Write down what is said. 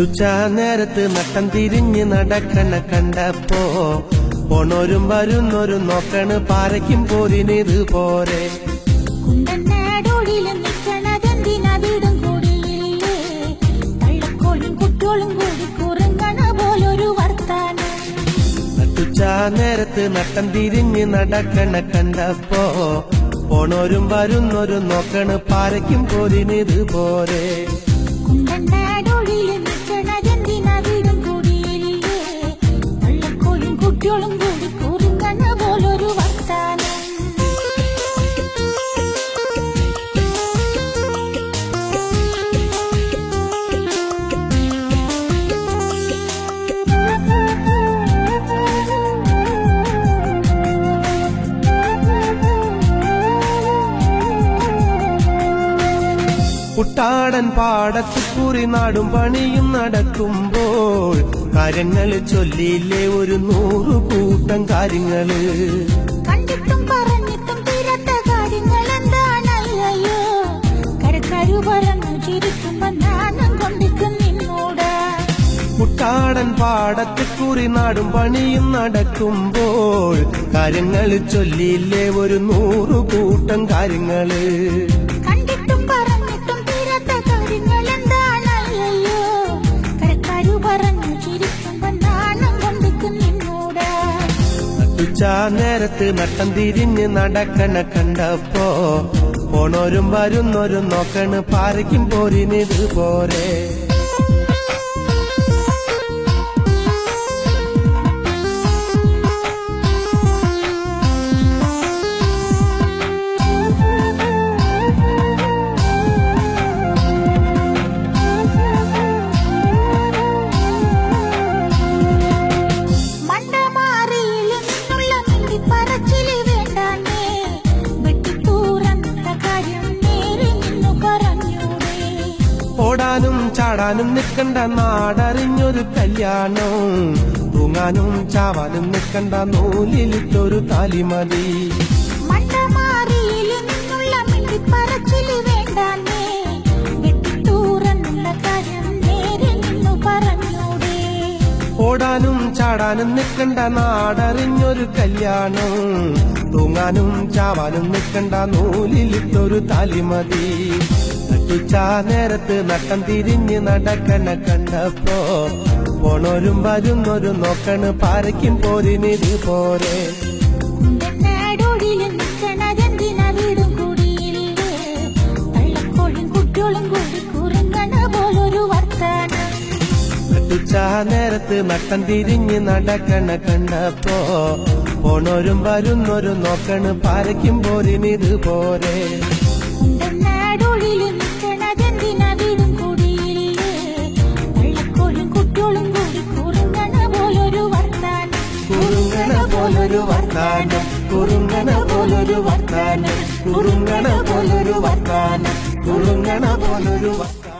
നട്ടുച്ച നേരത്ത് നട്ടം തിരിഞ്ഞ് നടക്കണ കണ്ടപ്പോ പോണോരും വരുന്നോരും നോക്കണ് പാരയ്ക്കും പോരിനിത് പോരെ. നട്ടുച്ച നേരത്ത് നട്ടം തിരിഞ്ഞ് നടക്കണ കണ്ടപ്പോ പോണോരും വരുന്നോരും നോക്കണ് പാരയ്ക്കും പോരിനിത് പോരെ. കുട്ടാടൻ പാടത്ത് കുറി നാടും പണിയും നടക്കുമ്പോൾ കാര്യങ്ങള് ചൊല്ലിയില്ലേ ഒരു 100 കൂട്ടം കാര്യങ്ങള്. കണ്ടിട്ടും പറഞ്ഞിട്ടും തീരാത്ത കാര്യങ്ങൾ എന്താണല്ലോ, കരക്കാരു പറഞ്ഞു ചിരിക്കുമ്പോ നാണം കൊണ്ടിരിക്കും നിന്നോട്. കുട്ടാടൻ പാടത്ത് കുറി നാടും പണിയും നടക്കുമ്പോൾ കാര്യങ്ങള് ചൊല്ലിയില്ലേ ഒരു 100 കൂട്ടം കാര്യങ്ങള്. നേരത്ത് നട്ടം തിരിഞ്ഞ് നടക്കണ കണ്ടപ്പോ പോണോരും വരുന്നോരും നോക്കണ് പാരയ്ക്കും പോരിനിത് പോരെ. ഓടാനും ചാടാനും നിൽക്കണ്ട നാടറിഞ്ഞൊരു കല്യാണം, തൂങ്ങാനും ചാവാനും നിൽക്കണ്ട നൂലിലിട്ടൊരു താലിമതി. ഓടാനും ചാടാനും നിൽക്കണ്ട നാടറിഞ്ഞൊരു കല്യാണം, തൂങ്ങാനും ചാവാനും നിൽക്കണ്ട നൂലിലിട്ടൊരു താലിമതി. നട്ടുച്ച നേരത്ത് നട്ടം തിരിഞ്ഞ് നടക്കണ കണ്ടപ്പോ പോണോരും വരുന്നോരും നോക്കണ് പാരയ്ക്കും പോരിനിത് പോരെ. നട്ടുച്ച നേരത്ത് നട്ടം തിരിഞ്ഞ് നടക്കണ കണ്ടപ്പോ പോണോരും വരുന്നോരും നോക്കണ് പാരയ്ക്കും പോരിനിത് പോരെ. കുറുങ്ങണ പോലൊരു വർത്താനം, കുറുങ്ങണ പോലൊരു വർത്താനം, കുറുങ്ങണ പോലൊരു വർത്താനം, കുറുങ്ങണ പോലൊരു വർത്താനം.